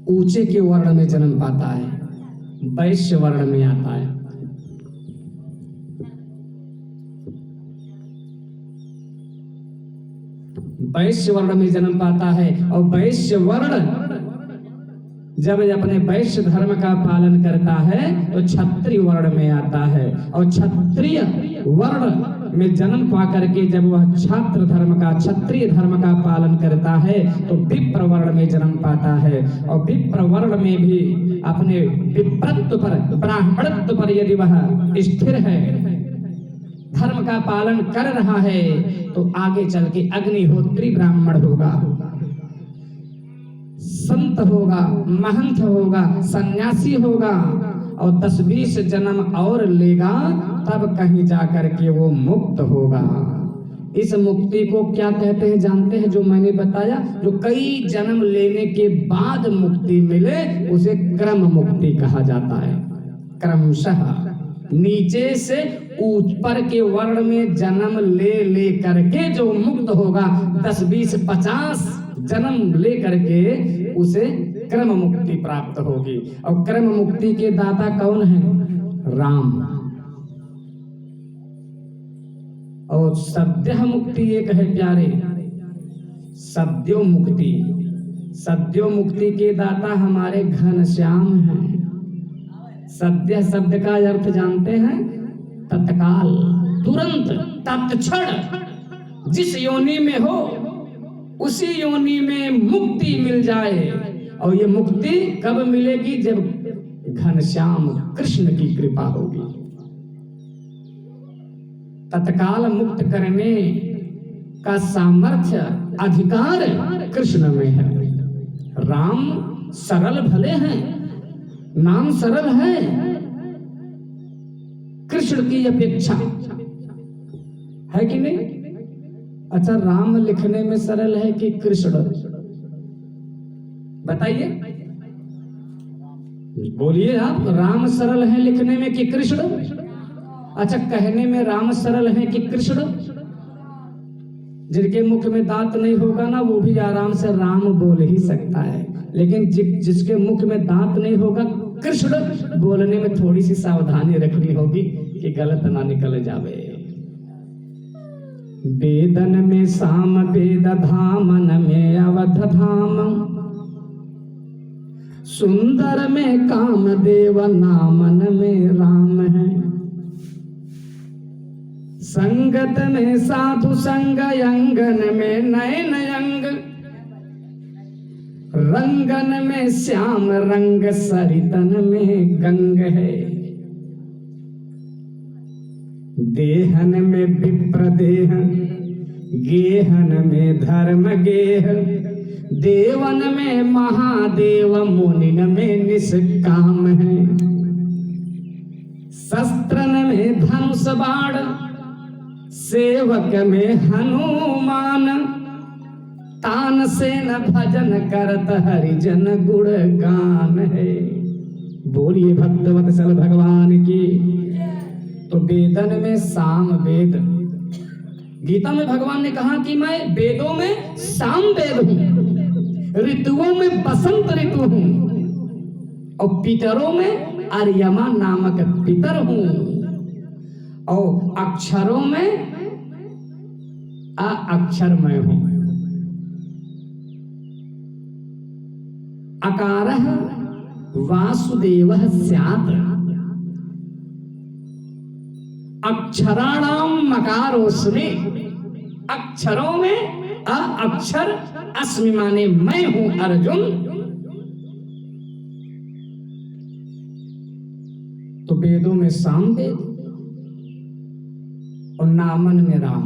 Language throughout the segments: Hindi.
ऊंचे के वर्ण में जन्म पाता है, वैश्य वर्ण में आता है। वैश्य वर्ण में जन्म पाता है और वैश्य वर्ण जब अपने वैश्य धर्म का पालन करता है तो क्षत्रिय वर्ण में आता है, और क्षत्रिय वर्ण में जन्म पा करके जब वह छात्र धर्म का, क्षत्रिय धर्म का पालन करता है तो विप्र वर्ण में जन्म पाता है। और विप्र वर्ण में भी अपने विप्रत्व पर, ब्राह्मणत्व पर यदि वह स्थिर है, धर्म का पालन कर रहा है, तो आगे चल के अग्निहोत्री ब्राह्मण होगा, संत होगा, महंत होगा, सन्यासी होगा, और 10-20 जन्म और लेगा, तब कहीं जाकर के वो मुक्त होगा। इस मुक्ति को क्या कहते हैं जानते हैं? जो मैंने बताया, जो कई जन्म लेने के बाद मुक्ति मिले उसे क्रम मुक्ति कहा जाता है। क्रमशः नीचे से ऊपर के वर्ण में जन्म ले करके जो मुक्त होगा, 10-20-50 जन्म ले करके उसे क्रम मुक्ति प्राप्त होगी। और क्रम मुक्ति के दाता कौन है? राम। और सद्य मुक्ति एक है प्यारे, सद्यो मुक्ति। सद्यो मुक्ति के दाता हमारे घनश्याम हैं। सद्य शब्द का अर्थ जानते हैं? तत्काल, तुरंत, तत्क्षण। जिस योनि में हो उसी योनि में मुक्ति मिल जाए। और ये मुक्ति कब मिलेगी? जब घनश्याम कृष्ण की कृपा होगी। तत्काल मुक्त करने का सामर्थ्य, अधिकार कृष्ण में है। राम सरल भले हैं, नाम सरल है, कृष्ण की अपेक्षा है कि नहीं? अच्छा, राम लिखने में सरल है कि कृष्ण? बताइए, बोलिए आप। राम सरल है लिखने में कि कृष्ण? अच्छा, कहने में राम सरल है कि कृष्ण? जिनके मुख में दांत नहीं होगा ना, वो भी आराम से राम बोल ही सकता है। लेकिन जिसके मुख में दांत नहीं होगा, कृष्ण बोलने में थोड़ी सी सावधानी रखनी होगी कि गलत ना निकल जावे। वेदन में साम वेद, धामन में अवध धाम, सुंदर में कामदेव, नामन में राम है। संगत में साधु संग, अंगन में नयन अंग, रंगन में श्याम रंग, सरितन में गंग है। देहन में विप्र देह, गेहन में धर्म गेह, देवन में महादेव, मुनिन में निष्काम है। शस्त्रन में धनुष बाण, सेवक में हनुमान, तान से न भजन करत हरिजन गुण गान है। बोलिए भक्तवत्सल भगवान की। तो वेदन में साम वेद, गीता में भगवान ने कहा कि मैं वेदों में साम वेद हूं, ऋतुओं में बसंत ऋतु हूं, और पितरों में आर्यमा नामक पितर हूं, और अक्षरों में अक्षरमय हूं। अकारः वासुदेवः स्यात्, अक्षराणाम मकारोस्मि, अक्षरों में अक्षर अस्मि माने मैं हूं अर्जुन। तो वेदों में साम वेद और नामन में राम।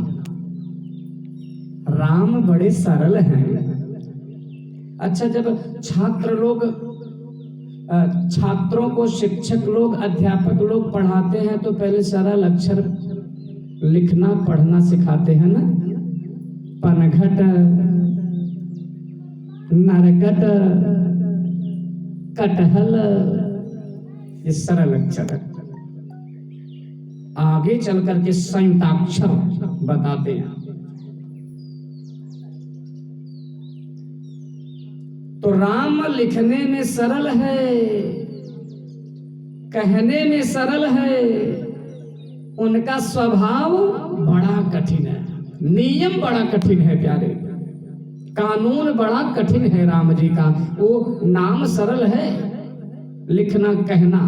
राम बड़े सरल हैं। अच्छा, जब छात्रों को शिक्षक लोग, अध्यापक लोग पढ़ाते हैं तो पहले सरल अक्षर लिखना पढ़ना सिखाते हैं ना। पनघट, नरगट, कटहल, ये सरल अक्षर है। आगे चल करके संयुक्ताक्षर बताते हैं। तो राम लिखने में सरल है, कहने में सरल है, उनका स्वभाव बड़ा कठिन है, नियम बड़ा कठिन है प्यारे, कानून बड़ा कठिन है राम जी का। वो नाम सरल है, लिखना कहना,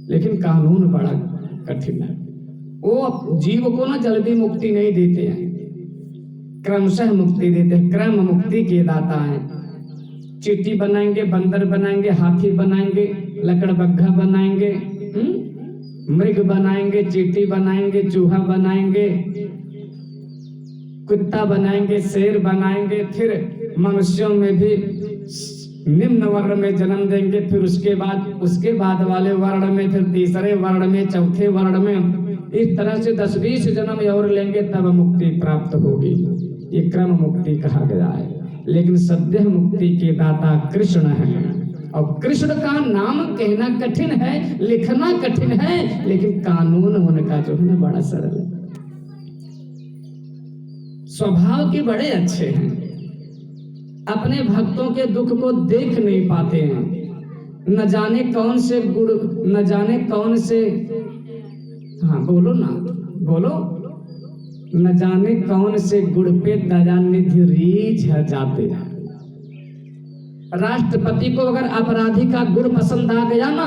लेकिन कानून बड़ा कठिन है। वो जीव को ना जल्दी मुक्ति नहीं देते हैं, क्रमशः मुक्ति देते हैं, क्रम मुक्ति के दाता हैं। चींटी बनाएंगे, बंदर बनाएंगे, हाथी बनाएंगे, लकड़बग्घा बनाएंगे, मृग बनाएंगे, चींटी बनाएंगे, चूहा बनाएंगे, कुत्ता बनाएंगे, शेर बनाएंगे, फिर मनुष्यों में भी निम्न वर्ण में जन्म देंगे, फिर उसके बाद वाले वर्ण में, फिर तीसरे वर्ण में, चौथे वर्ण में, इस तरह से 10-20 जन्म और लेंगे तब मुक्ति प्राप्त होगी। ये क्रम मुक्ति कहा गया है। लेकिन सद्य मुक्ति के दाता कृष्ण हैं, और कृष्ण का नाम कहना कठिन है, लिखना कठिन है, लेकिन कानून उनका जो है ना बड़ा सरल है। स्वभाव के बड़े अच्छे हैं, अपने भक्तों के दुख को देख नहीं पाते हैं। न जाने कौन से गुड़, न जाने कौन से, हाँ बोलो ना, बोलो, न जाने कौन से गुड़ पे दयानिधि रीझ जाते हैं। राष्ट्रपति को अगर अपराधी का गुड़ पसंद आ गया ना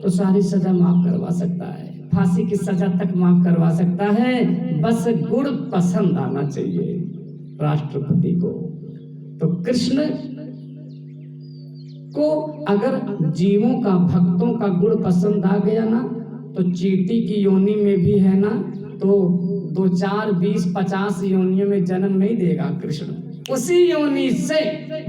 तो सारी सजा माफ करवा सकता है, फांसी की सजा तक माफ करवा सकता है, बस गुड़ पसंद आना चाहिए राष्ट्रपति को। तो कृष्ण को अगर जीवों का, भक्तों का गुड़ पसंद आ गया ना तो चींटी की योनि में भी है ना तो 2, 4, 20, 50 योनियों में जन्म नहीं देगा कृष्ण, उसी योनि से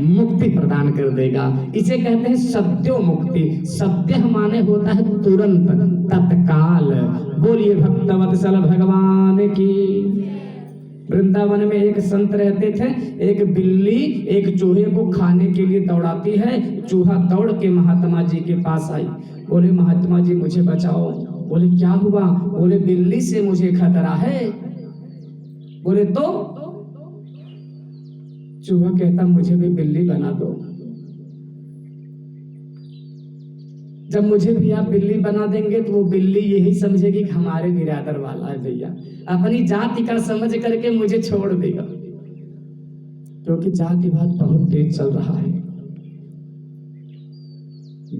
मुक्ति प्रदान कर देगा। इसे कहते हैं सद्यो मुक्ति। सद्य माने होता है तुरंत, तत्काल। बोलिए भक्तवत्सल भगवान की। वृंदावन में एक संत रहते थे, एक बिल्ली एक चूहे को खाने के लिए दौड़ाती है। चूहा दौड़ के महात्मा जी के पास आई, बोले महात्मा जी मुझे बचाओ। बोले क्या हुआ? बोले बिल्ली से मुझे खतरा है। बोले तो? चूहा कहता मुझे भी बिल्ली बना दो। जब मुझे भी आप बिल्ली बना देंगे तो वो बिल्ली यही समझेगी कि हमारे बिरादर वाला है भैया, अपनी जाति का समझ करके मुझे छोड़ देगा, क्योंकि जातिवाद बहुत तेज चल रहा है।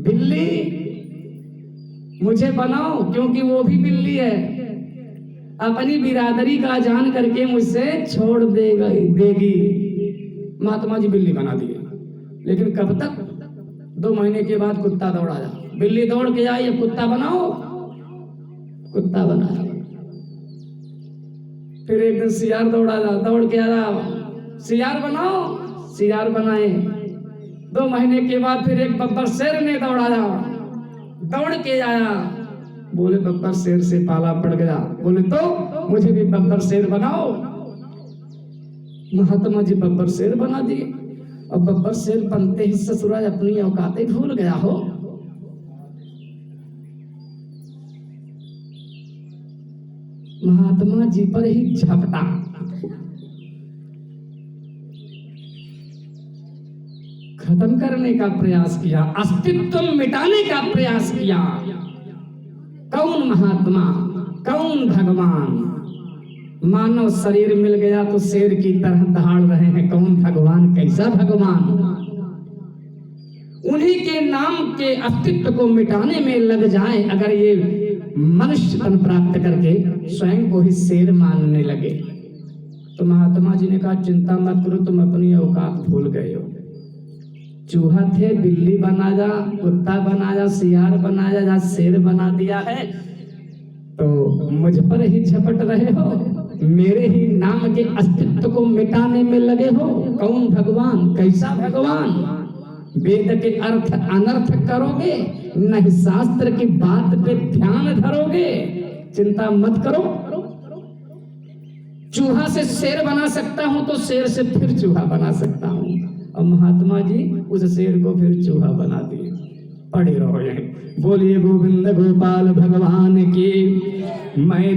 बिल्ली मुझे बनाओ क्योंकि वो भी बिल्ली है, अपनी बिरादरी का जान करके मुझसे छोड़ देगी। महात्मा जी बिल्ली बना दिए, लेकिन कब तक? 2 महीने के बाद कुत्ता दौड़ा जा, बिल्ली दौड़ के आई, अब कुत्ता बनाओ, कुत्ता बनाया। फिर एक दिन सियार दौड़ा जा, दौड़ के आया, सियार बनाओ, सियार बनाए। 2 महीने के बाद फिर एक बब्बर शेर ने दौड़ा जा, दौड़ के आया। बोले बब्बर शेर से पाला पड़ गया। बोले तो मुझे भी बब्बर शेर बनाओ। महात्मा जी बब्बर शेर बना दिए, और बब्बर शेर बनते ही ससुराल अपनी औकातें भूल गया हो। महात्मा जी पर ही झपटा। खत्म करने का प्रयास किया, अस्तित्व मिटाने का प्रयास किया। कौन महात्मा, कौन भगवान? मानव शरीर मिल गया तो शेर की तरह दहाड़ रहे हैं। कौन भगवान, कैसा भगवान? उन्हीं के नाम के अस्तित्व को मिटाने में लग जाए अगर ये मनुष्य तन प्राप्त करके स्वयं को ही शेर मानने लगे। तो महात्मा जी ने कहा चिंता मत करो, तुम अपनी औकात भूल गए हो। चूहा थे, बिल्ली बना जा, कुत्ता बना जा, सियार बना जा, शेर बना दिया है तो मुझ पर ही झपट रहे हो, मेरे ही नाम के अस्तित्व को मिटाने में लगे हो। कौन भगवान, कैसा भगवान? वेद के अर्थ अनर्थ करोगे, नहीं शास्त्र की बात पे ध्यान धरोगे। चिंता मत करो, चूहा से शेर बना सकता हूं तो शेर से फिर चूहा बना सकता हूं। और महात्मा जी उस शेर को फिर चूहा बना दिए। पढ़े रहो यही। बोलिए गोविंद गोपाल भगवान की। मैं